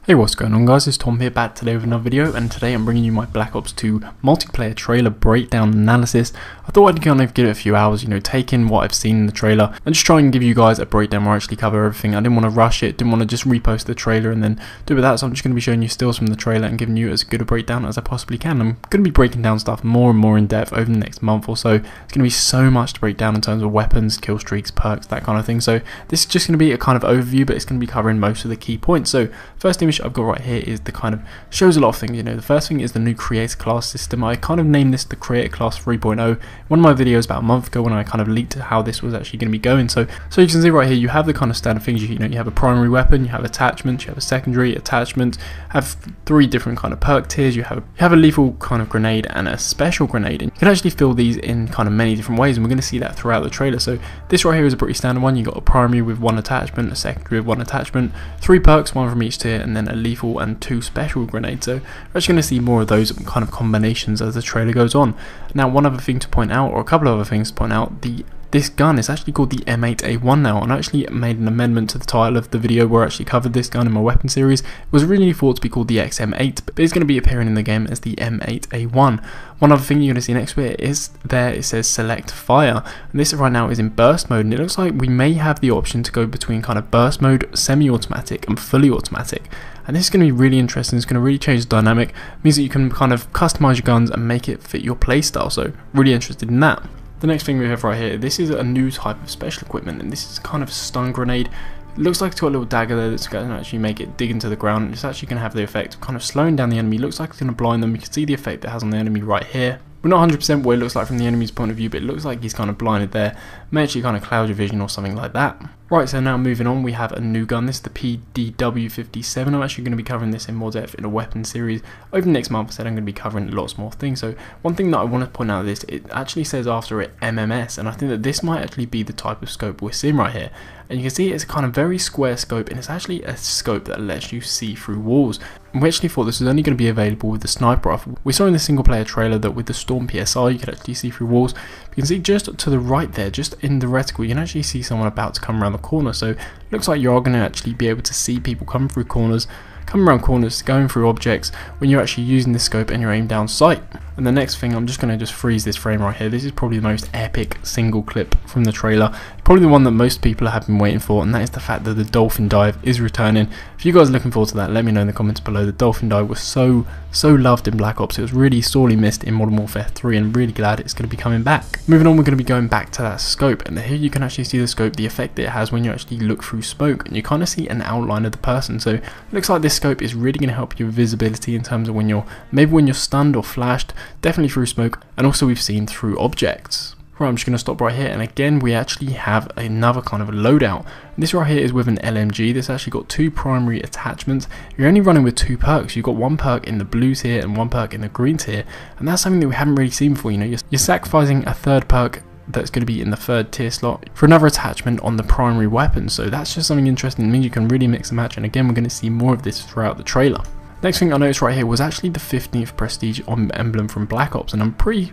Hey, what's going on guys, it's Tom here back today with another video, and today I'm bringing you my Black Ops 2 multiplayer trailer breakdown analysis. I thought I'd kind of give it a few hours, take in what I've seen in the trailer and just try and give you guys a breakdown where I actually cover everything. I didn't want to rush it, didn't want to just repost the trailer and then do it with that, so I'm just going to be showing you stills from the trailer and giving you as good a breakdown as I possibly can. I'm going to be breaking down stuff more and more in depth over the next month or so. It's going to be so much to break down in terms of weapons, kill streaks, perks, that kind of thing. So this is just going to be a kind of overview, but it's going to be covering most of the key points. So first image I've got right here is the kind of shows a lot of things. The first thing is the new creator class system. I kind of named this the creator class 3.0. One of my videos about a month ago when I kind of leaked how this was actually going to be going. So you can see right here you have the kind of standard things. You have a primary weapon, you have attachments, you have a secondary attachment, have three different kind of perk tiers. You have a lethal kind of grenade and a special grenade, and you can actually fill these in kind of many different ways, and we're going to see that throughout the trailer. So this right here is a pretty standard one. You got a primary with one attachment, a secondary with one attachment, three perks, one from each tier, and then a lethal and two special grenades. So we're actually going to see more of those kind of combinations as the trailer goes on. Now, one other thing to point out, or a couple of other things to point out, this gun is actually called the M8A1 now, and I actually made an amendment to the title of the video where I actually covered this gun in my weapon series. It was originally thought to be called the XM8, but it's going to be appearing in the game as the M8A1. One other thing you're going to see next to it is it says select fire, and this right now is in burst mode, and it looks like we may have the option to go between kind of burst mode, semi-automatic and fully automatic. And this is going to be really interesting. It's going to really change the dynamic. It means that you can kind of customize your guns and make it fit your playstyle, so really interested in that. The next thing we have right here, this is a new type of special equipment, and this is kind of a stun grenade. It looks like it's got a little dagger there that's going to actually make it dig into the ground, and it's actually going to have the effect of kind of slowing down the enemy. It looks like it's going to blind them. You can see the effect it has on the enemy right here. We're not 100% what it looks like from the enemy's point of view, but it looks like he's kind of blinded there. It may actually kind of cloud your vision or something like that. Right, so now moving on, we have a new gun. This is the PDW57. I'm actually going to be covering this in more depth in a weapon series. Over the next month, I said I'm going to be covering lots more things. So one thing that I want to point out is it actually says after it MMS, and I think that this might actually be the type of scope we're seeing right here. And you can see it's a kind of very square scope, and it's actually a scope that lets you see through walls. And we actually thought this was only going to be available with the sniper rifle. We saw in the single player trailer that with the Storm PSR you could actually see through walls. You can see just to the right there, just in the reticle, you can actually see someone about to come around the corner. So it looks like you are going to actually be able to see people coming through corners, coming around corners, going through objects when you're actually using this scope and you're aimed down sight. And the next thing, I'm just going to freeze this frame right here. This is probably the most epic single clip from the trailer. Probably the one that most people have been waiting for, and that is the fact that the dolphin dive is returning. If you guys are looking forward to that, let me know in the comments below. The dolphin dive was so loved in Black Ops. It was really sorely missed in Modern Warfare 3, and really glad it's going to be coming back. Moving on, we're going to be going back to that scope, and here you can actually see the scope, the effect it has when you actually look through smoke, and you kind of see an outline of the person. So it looks like this scope is really going to help your visibility in terms of when you're stunned or flashed, definitely through smoke, and also we've seen through objects. Right, I'm just going to stop right here, and again we actually have another kind of a loadout. This right here is with an LMG. This actually got two primary attachments. You're only running with two perks. You've got one perk in the blue tier and one perk in the green tier, and that's something that we haven't really seen before. You're sacrificing a third perk that's going to be in the third tier slot for another attachment on the primary weapon, so that's just something interesting. It means you can really mix and match, and again we're going to see more of this throughout the trailer. Next thing I noticed right here was actually the 15th prestige emblem from Black Ops, and I'm pretty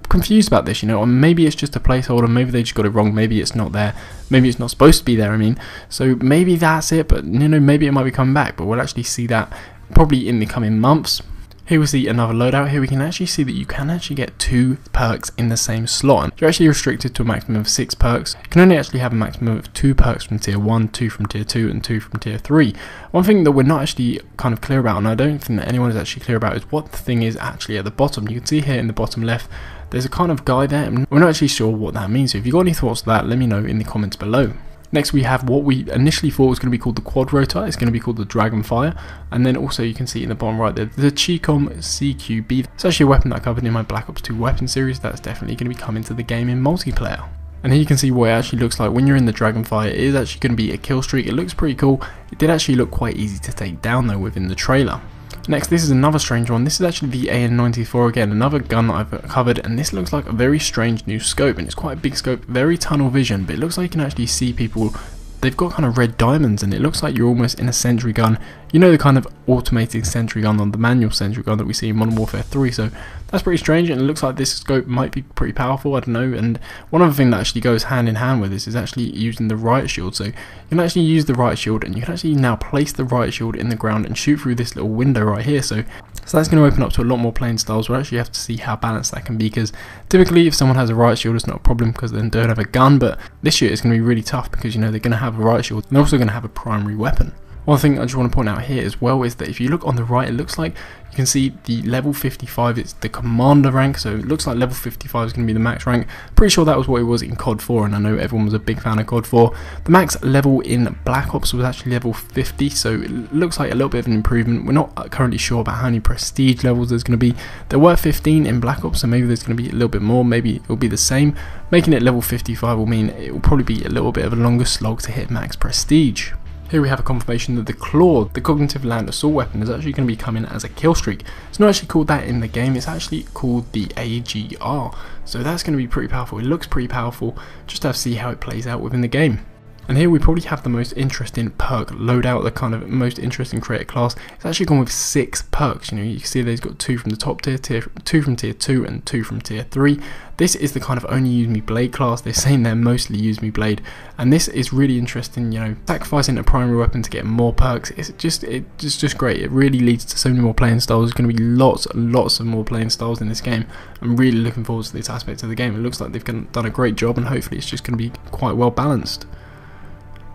confused about this, or maybe it's just a placeholder, maybe they just got it wrong, maybe it's not there, maybe it's not supposed to be there, so maybe that's it, but maybe it might be coming back, but we'll actually see that probably in the coming months. Here we see another loadout. Here we can actually see that you can actually get two perks in the same slot. You're actually restricted to a maximum of 6 perks. You can only actually have a maximum of 2 perks from tier 1, 2 from tier 2 and 2 from tier 3. One thing that we're not actually kind of clear about, and I don't think that anyone is actually clear about, is what the thing is actually at the bottom. You can see here in the bottom left there's a kind of guy there, and we're not actually sure what that means. So if you've got any thoughts on that, let me know in the comments below. Next we have what we initially thought was going to be called the quad rotor. It's going to be called the Dragonfire, and then also you can see in the bottom right there the Chicom CQB. It's actually a weapon that I covered in my Black Ops 2 weapon series. That's definitely going to be coming to the game in multiplayer. And here you can see what it actually looks like when you're in the Dragonfire. It is actually going to be a kill streak. It looks pretty cool. It did actually look quite easy to take down though within the trailer. Next, this is another strange one. This is actually the AN94 again, another gun that I've covered, and this looks like a very strange new scope, and it's quite a big scope, very tunnel vision, but it looks like you can actually see people they've got kind of red diamonds, and it looks like you're almost in a sentry gun. You know, the kind of automated sentry gun on the manual sentry gun that we see in Modern Warfare 3, so that's pretty strange, and it looks like this scope might be pretty powerful, I don't know. And one other thing that actually goes hand in hand with this is actually using the riot shield. So you can actually use the riot shield, and you can actually now place the riot shield in the ground and shoot through this little window right here. So that's going to open up to a lot more playing styles. We'll actually have to see how balanced that can be, because typically if someone has a riot shield, it's not a problem because they don't have a gun, but this year it's going to be really tough because, you know, they're going to have a riot shield and they're also going to have a primary weapon. One thing I just want to point out here as well is that if you look on the right, it looks like you can see the level 55, it's the commander rank, so it looks like level 55 is going to be the max rank. Pretty sure that was what it was in COD 4, and I know everyone was a big fan of COD 4. The max level in Black Ops was actually level 50, so it looks like a little bit of an improvement. We're not currently sure about how many prestige levels there's going to be. There were 15 in Black Ops, so maybe there's going to be a little bit more, maybe it'll be the same. Making it level 55 will mean it will probably be a little bit of a longer slog to hit max prestige. Here we have a confirmation that the Claw, the cognitive land assault weapon, is actually going to be coming as a kill streak. It's not actually called that in the game, it's actually called the AGR. So that's going to be pretty powerful. It looks pretty powerful, just have to see how it plays out within the game. And here we probably have the most interesting perk loadout, the kind of most interesting creator class. It's actually gone with 6 perks. You know, you can see they've got 2 from the top tier, 2 from tier 2 and 2 from tier 3. This is the kind of only use me blade class. They're saying they're mostly use me blade, and this is really interesting. You know, sacrificing a primary weapon to get more perks, it's just great. It really leads to so many more playing styles. There's going to be lots of more playing styles in this game. I'm really looking forward to this aspect of the game. It looks like they've done a great job, and hopefully it's just going to be quite well balanced.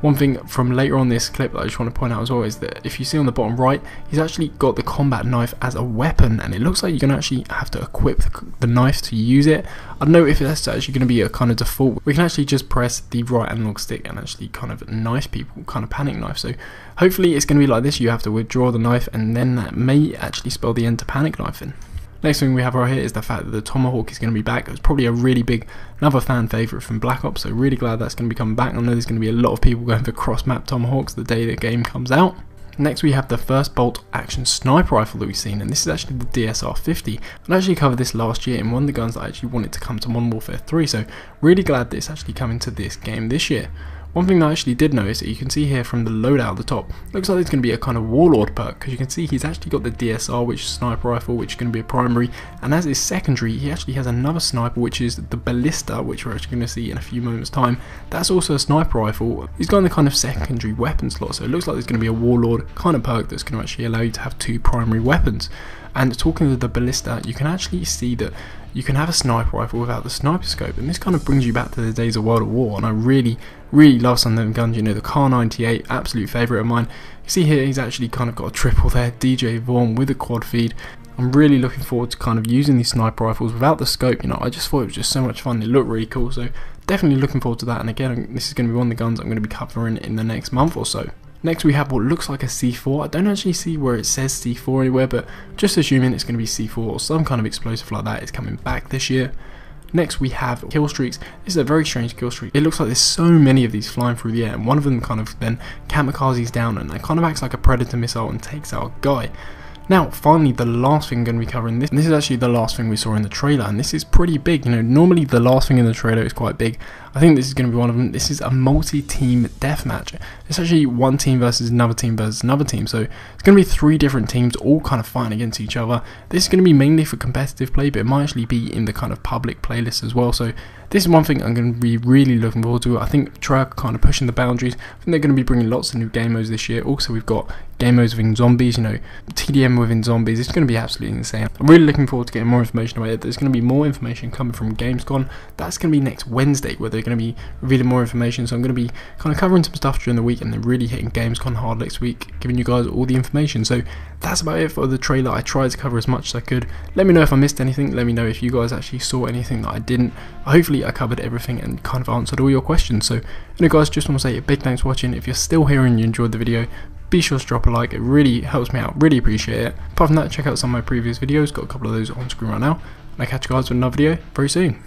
One thing from later on this clip that I just want to point out as well is that if you see on the bottom right, he's actually got the combat knife as a weapon, and it looks like you're going to actually have to equip the knife to use it. I don't know if that's actually going to be a kind of default. We can actually just press the right analog stick and actually kind of knife people, kind of panic knife. So hopefully it's going to be like this. You have to withdraw the knife, and then that may actually spell the end to panic knife in. Next thing we have right here is the fact that the Tomahawk is going to be back. It was probably a really big, another fan favourite from Black Ops, so really glad that's going to be coming back. I know there's going to be a lot of people going for cross-map Tomahawks the day the game comes out. Next we have the first bolt action sniper rifle that we've seen, and this is actually the DSR-50. I actually covered this last year in one of the guns that I actually wanted to come to Modern Warfare 3, so really glad that it's actually coming to this game this year. One thing that I actually did notice that you can see here from the loadout at the top, looks like there's going to be a kind of Warlord perk, because you can see he's actually got the DSR, which is sniper rifle, which is going to be a primary, and as his secondary he actually has another sniper, which is the Ballista, which we're actually going to see in a few moments time. That's also a sniper rifle. He's got the kind of secondary weapon slot, so it looks like there's going to be a Warlord kind of perk that's going to actually allow you to have 2 primary weapons. And talking to the Ballista, you can actually see that you can have a sniper rifle without the sniper scope, and this kind of brings you back to the days of World at War, and I really love some of them guns. You know, the Kar98, absolute favourite of mine. You see here he's actually kind of got a triple there, DJ Vaughn with a quad feed. I'm really looking forward to kind of using these sniper rifles without the scope. You know, I just thought it was just so much fun. It looked really cool, so definitely looking forward to that. And again, this is going to be one of the guns I'm going to be covering in the next month or so. Next we have what looks like a C4. I don't actually see where it says C4 anywhere, but just assuming it's going to be C4 or some kind of explosive like that is coming back this year. Next we have kill streaks. This is a very strange kill streak. It looks like there's so many of these flying through the air, and one of them kind of then kamikazes down, and it kind of acts like a Predator missile and takes out a guy. Now, finally, the last thing I'm going to be covering this. And this is actually the last thing we saw in the trailer, and this is pretty big. You know, normally the last thing in the trailer is quite big. I think this is going to be one of them. This is a multi-team deathmatch. It's actually one team versus another team versus another team. So it's going to be 3 different teams all kind of fighting against each other. This is going to be mainly for competitive play, but it might actually be in the kind of public playlist as well. So this is one thing I'm going to be really looking forward to. I think Treyarch are kind of pushing the boundaries. I think they're going to be bringing lots of new game modes this year. Also, we've got game modes within zombies, you know, TDM within zombies. It's going to be absolutely insane. I'm really looking forward to getting more information about it. There's going to be more information coming from Gamescom. That's going to be next Wednesday, where they're going to be revealing more information. So I'm going to be kind of covering some stuff during the week, and then really hitting Gamescom hard next week, giving you guys all the information. So that's about it for the trailer. I tried to cover as much as I could. Let me know if I missed anything. Let me know if you guys actually saw anything that I didn't. Hopefully I covered everything and kind of answered all your questions. So anyway guys, just want to say a big thanks for watching. If you're still here and you enjoyed the video, be sure to drop a like. It really helps me out, really appreciate it. Apart from that, check out some of my previous videos, got a couple of those on screen right now, and I'll catch you guys with another video very soon.